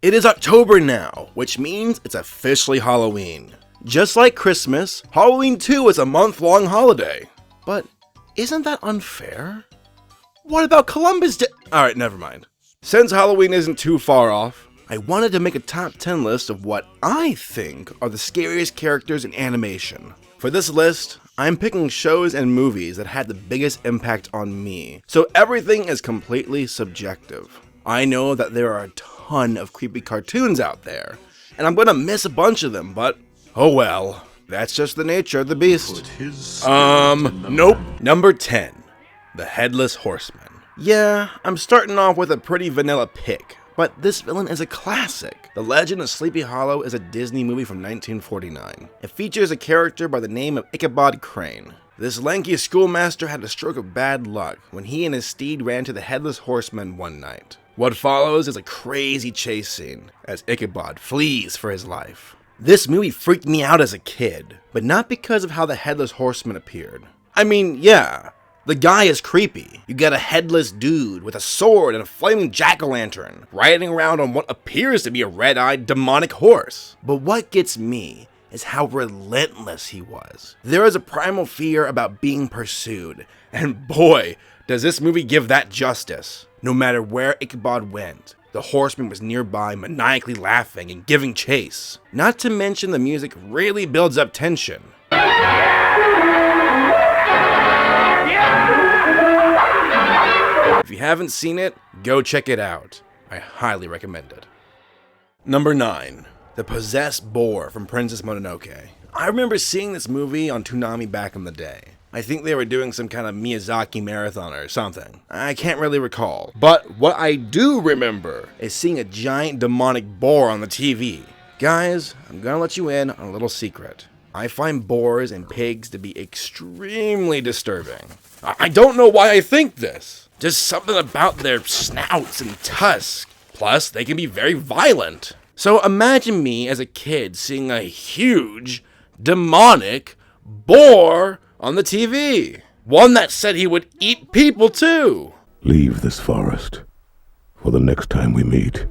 It is October now, which means it's officially Halloween. Just like Christmas, Halloween 2 is a month-long holiday. But isn't that unfair? What about Columbus Day? Alright, never mind. Since Halloween isn't too far off, I wanted to make a top 10 list of what I think are the scariest characters in animation. For this list, I'm picking shows and movies that had the biggest impact on me, so everything is completely subjective. I know that there are a ton of creepy cartoons out there, and I'm gonna miss a bunch of them, but oh well, that's just the nature of the beast. Nope. Number 10, the Headless Horseman. Yeah, I'm starting off with a pretty vanilla pick, but this villain is a classic. The Legend of Sleepy Hollow is a Disney movie from 1949. It features a character by the name of Ichabod Crane. This lanky schoolmaster had a stroke of bad luck when he and his steed ran to the Headless Horseman one night. What follows is a crazy chase scene as Ichabod flees for his life. This movie freaked me out as a kid, but not because of how the Headless Horseman appeared. I mean, yeah, the guy is creepy. You got a headless dude with a sword and a flaming jack-o'-lantern riding around on what appears to be a red-eyed demonic horse. But what gets me is how relentless he was. There is a primal fear about being pursued, and boy, does this movie give that justice. No matter where Ichabod went, the horseman was nearby maniacally laughing and giving chase. Not to mention the music really builds up tension. If you haven't seen it, go check it out. I highly recommend it. Number 9. The Possessed Boar from Princess Mononoke. I remember seeing this movie on Toonami back in the day. I think they were doing some kind of Miyazaki marathon or something. I can't really recall. But what I do remember is seeing a giant demonic boar on the TV. Guys, I'm gonna let you in on a little secret. I find boars and pigs to be extremely disturbing. I don't know why I think this. Just something about their snouts and tusks. Plus, they can be very violent. So imagine me as a kid seeing a huge, demonic boar on the TV. One that said he would eat people too. Leave this forest. For the next time we meet,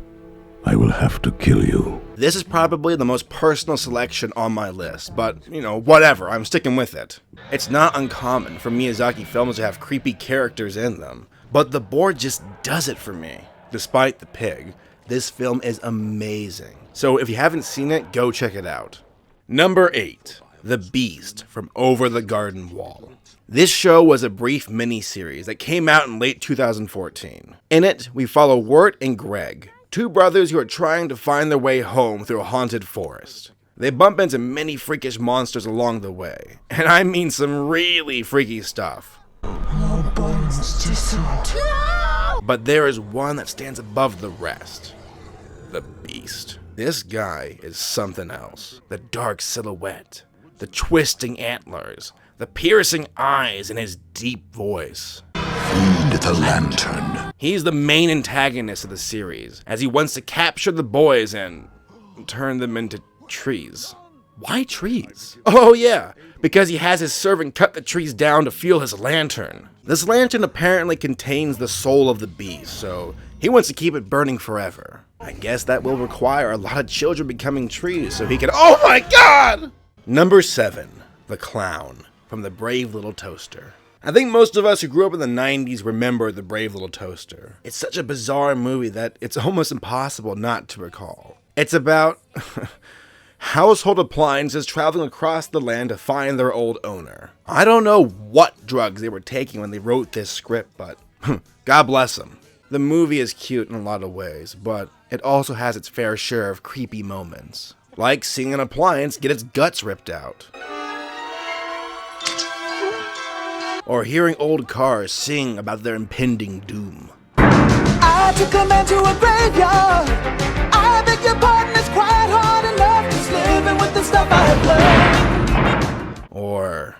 I will have to kill you. This is probably the most personal selection on my list, but, whatever, I'm sticking with it. It's not uncommon for Miyazaki films to have creepy characters in them, but the boar just does it for me. Despite the pig, this film is amazing. So if you haven't seen it, go check it out. Number 8. The Beast from Over the Garden Wall. This show was a brief mini-series that came out in late 2014. In it, we follow Wirt and Greg, two brothers who are trying to find their way home through a haunted forest. They bump into many freakish monsters along the way, and I mean some really freaky stuff. But there is one that stands above the rest. The Beast. This guy is something else. The dark silhouette, the twisting antlers, the piercing eyes, and his deep voice. Feed the lantern. He's the main antagonist of the series, as he wants to capture the boys and turn them into trees. Why trees? Oh yeah, because he has his servant cut the trees down to fuel his lantern. This lantern apparently contains the soul of the beast, so he wants to keep it burning forever. I guess that will require a lot of children becoming trees so he can— oh my god! Number 7. The Clown from The Brave Little Toaster. I think most of us who grew up in the 90s remember The Brave Little Toaster. It's such a bizarre movie that it's almost impossible not to recall. It's about household appliances traveling across the land to find their old owner. I don't know what drugs they were taking when they wrote this script, but God bless them. The movie is cute in a lot of ways, but it also has its fair share of creepy moments. Like seeing an appliance get its guts ripped out. Or hearing old cars sing about their impending doom. I took a man to a graveyard. I beg your pardon, it's quite hard enough just living with the stuff I've learned. Or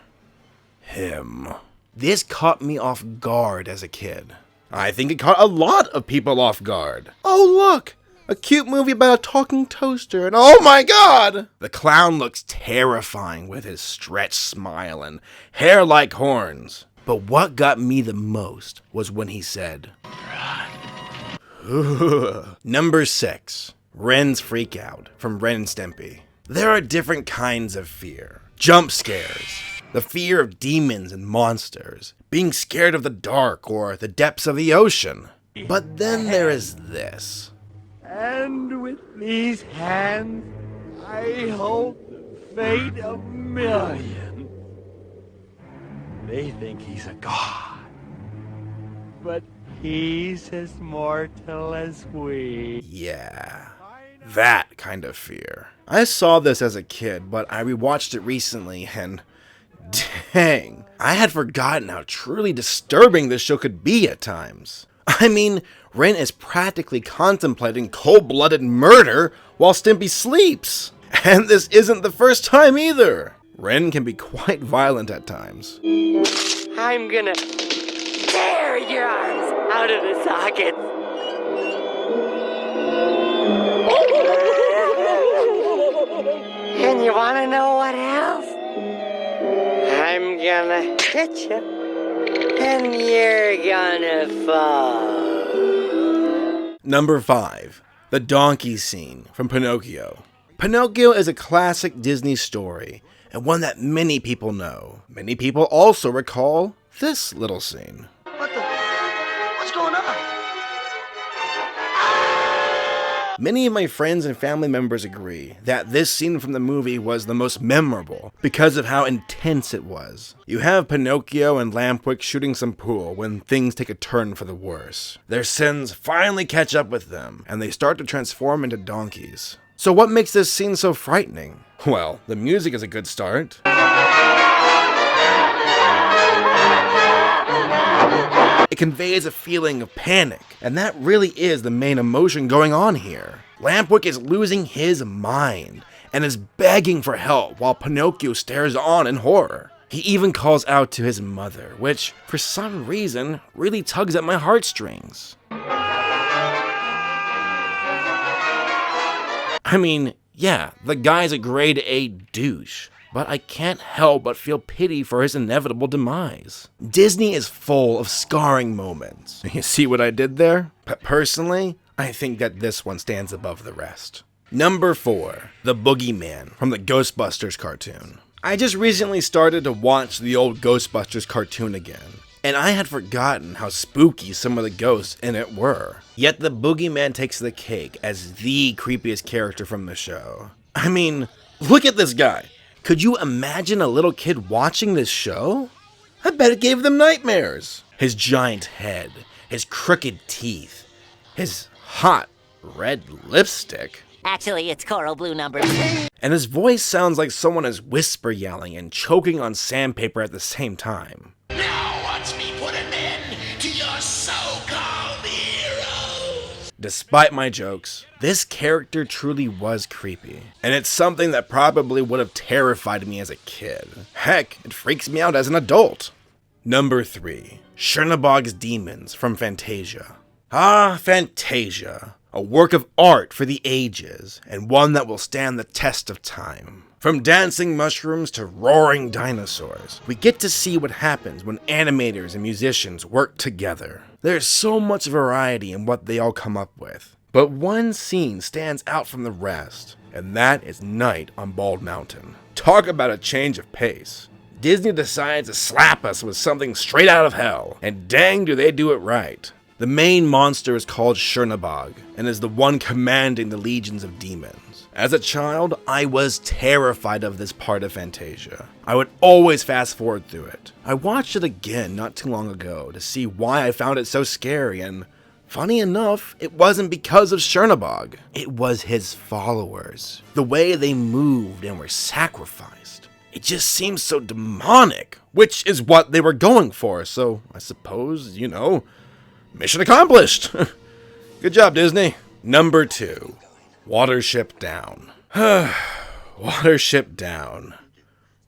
him. This caught me off guard as a kid. I think it caught a lot of people off guard. Oh look! A cute movie about a talking toaster, and oh my god! The clown looks terrifying with his stretched smile and hair like horns. But what got me the most was when he said, Number 6. Ren's Freakout from Ren and Stimpy. There are different kinds of fear. Jump scares, the fear of demons and monsters, being scared of the dark or the depths of the ocean. But then there is this. And with these hands, I hold the fate of millions. They think he's a god, but he's as mortal as we. Yeah, that kind of fear. I saw this as a kid, but I rewatched it recently and dang, I had forgotten how truly disturbing this show could be at times. I mean, Ren is practically contemplating cold-blooded murder while Stimpy sleeps. And this isn't the first time either. Ren can be quite violent at times. I'm gonna tear your arms out of the sockets. And you wanna know what else? I'm gonna hit you, and you're gonna fall. Number 5. The donkey scene from Pinocchio. Pinocchio is a classic Disney story, and one that many people know. Many people also recall this little scene. What's going on? Many of my friends and family members agree that this scene from the movie was the most memorable because of how intense it was. You have Pinocchio and Lampwick shooting some pool when things take a turn for the worse. Their sins finally catch up with them, and they start to transform into donkeys. So what makes this scene so frightening? Well, the music is a good start. It conveys a feeling of panic, and that really is the main emotion going on here. Lampwick is losing his mind, and is begging for help while Pinocchio stares on in horror. He even calls out to his mother, which, for some reason, really tugs at my heartstrings. I mean, yeah, the guy's a grade A douche, but I can't help but feel pity for his inevitable demise. Disney is full of scarring moments. You see what I did there? But personally, I think that this one stands above the rest. Number 4, the Boogieman from the Ghostbusters cartoon. I just recently started to watch the old Ghostbusters cartoon again, and I had forgotten how spooky some of the ghosts in it were. Yet the Boogieman takes the cake as the creepiest character from the show. I mean, look at this guy. Could you imagine a little kid watching this show? I bet it gave them nightmares. His giant head, his crooked teeth, his hot red lipstick. Actually, it's coral blue number. And his voice sounds like someone is whisper yelling and choking on sandpaper at the same time. Now watch me put an end to your so-called heroes. Despite my jokes, this character truly was creepy, and it's something that probably would have terrified me as a kid. Heck, it freaks me out as an adult. Number 3, CHERNABOG'S Demons from Fantasia. Ah, Fantasia, a work of art for the ages, and one that will stand the test of time. From dancing mushrooms to roaring dinosaurs, we get to see what happens when animators and musicians work together. There's so much variety in what they all come up with. But one scene stands out from the rest, and that is Night on Bald Mountain. Talk about a change of pace. Disney decides to slap us with something straight out of hell, and dang do they do it right. The main monster is called Chernabog, and is the one commanding the legions of demons. As a child, I was terrified of this part of Fantasia. I would always fast forward through it. I watched it again not too long ago to see why I found it so scary, and funny enough, it wasn't because of Chernabog. It was his followers. The way they moved and were sacrificed. It just seems so demonic, which is what they were going for, so I suppose, mission accomplished. Good job, Disney. Number 2, Watership Down. Watership Down.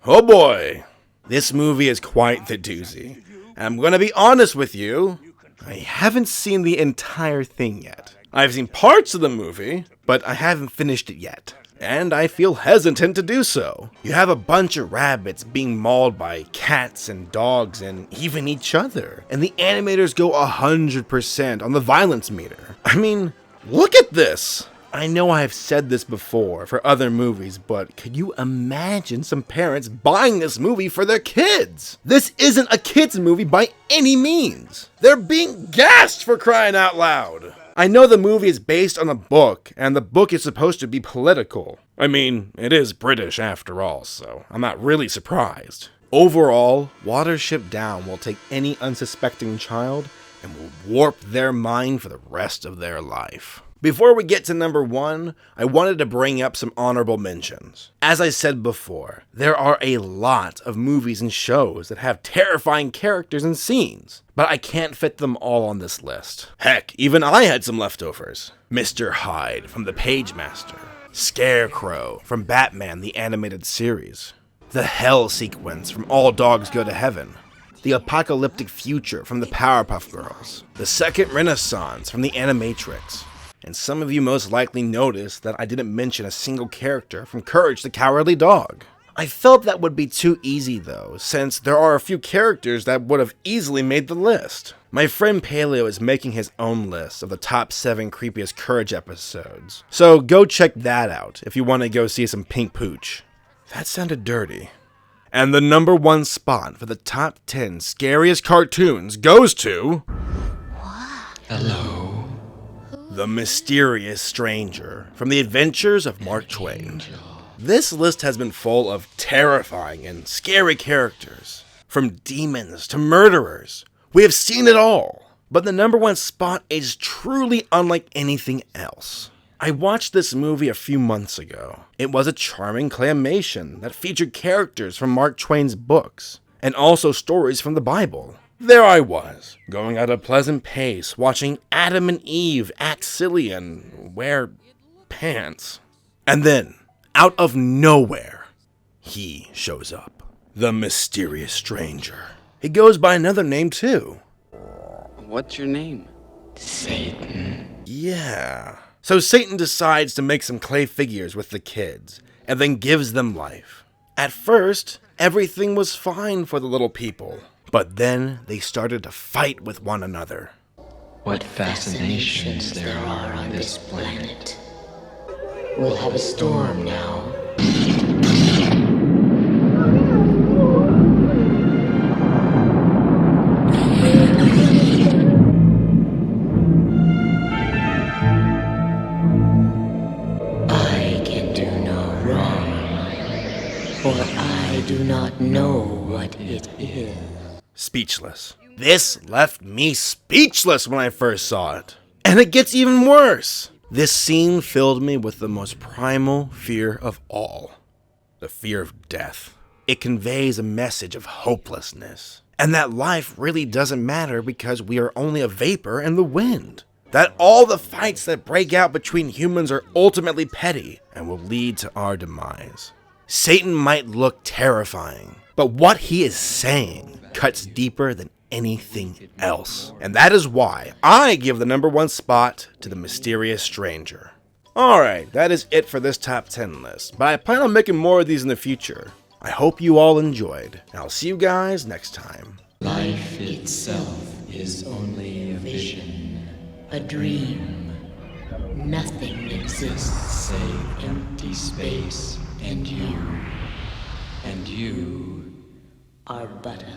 Oh boy. This movie is quite the doozy. And I'm gonna be honest with you, I haven't seen the entire thing yet. I've seen parts of the movie, but I haven't finished it yet. And I feel hesitant to do so. You have a bunch of rabbits being mauled by cats and dogs and even each other. And the animators go 100% on the violence meter. I mean, look at this! I know I have said this before for other movies, but could you imagine some parents buying this movie for their kids? This isn't a kids movie by any means. They're being gassed, for crying out loud. I know the movie is based on a book, and the book is supposed to be political. I mean, it is British after all, so I'm not really surprised. Overall, Watership Down will take any unsuspecting child and will warp their mind for the rest of their life. Before we get to number 1, I wanted to bring up some honorable mentions. As I said before, there are a lot of movies and shows that have terrifying characters and scenes, but I can't fit them all on this list. Heck, even I had some leftovers. Mr. Hyde from The Pagemaster, Scarecrow from Batman the Animated Series, the Hell sequence from All Dogs Go to Heaven, the apocalyptic future from the Powerpuff Girls, the Second Renaissance from the Animatrix, and some of you most likely noticed that I didn't mention a single character from Courage the Cowardly Dog. I felt that would be too easy though, since there are a few characters that would have easily made the list. My friend Paleo is making his own list of the top 7 creepiest Courage episodes, so go check that out if you want to go see some pink pooch. That sounded dirty. And the number 1 spot for the top 10 scariest cartoons goes to... Hello. The Mysterious Stranger from The Adventures of Mark Twain. This list has been full of terrifying and scary characters. From demons to murderers, we have seen it all. But the number 1 spot is truly unlike anything else. I watched this movie a few months ago. It was a charming claymation that featured characters from Mark Twain's books, and also stories from the Bible. There I was, going at a pleasant pace, watching Adam and Eve act silly and wear pants. And then, out of nowhere, he shows up. The Mysterious Stranger. He goes by another name too. What's your name? Satan. Yeah. So Satan decides to make some clay figures with the kids, and then gives them life. At first, everything was fine for the little people. But then they started to fight with one another. What fascinations there are on this planet. We'll have a storm now. I can do no wrong, for I do not know what it is. Speechless. This left me speechless when I first saw it. And it gets even worse. This scene filled me with the most primal fear of all. The fear of death. It conveys a message of hopelessness. And that life really doesn't matter because we are only a vapor in the wind. That all the fights that break out between humans are ultimately petty and will lead to our demise. Satan might look terrifying, but what he is saying cuts deeper than anything else. And that is why I give the number 1 spot to the Mysterious Stranger. Alright, that is it for this top 10 list, but I plan on making more of these in the future. I hope you all enjoyed, and I'll see you guys next time. Life itself is only a vision, A dream. Nothing exists. save empty space, and you Are but a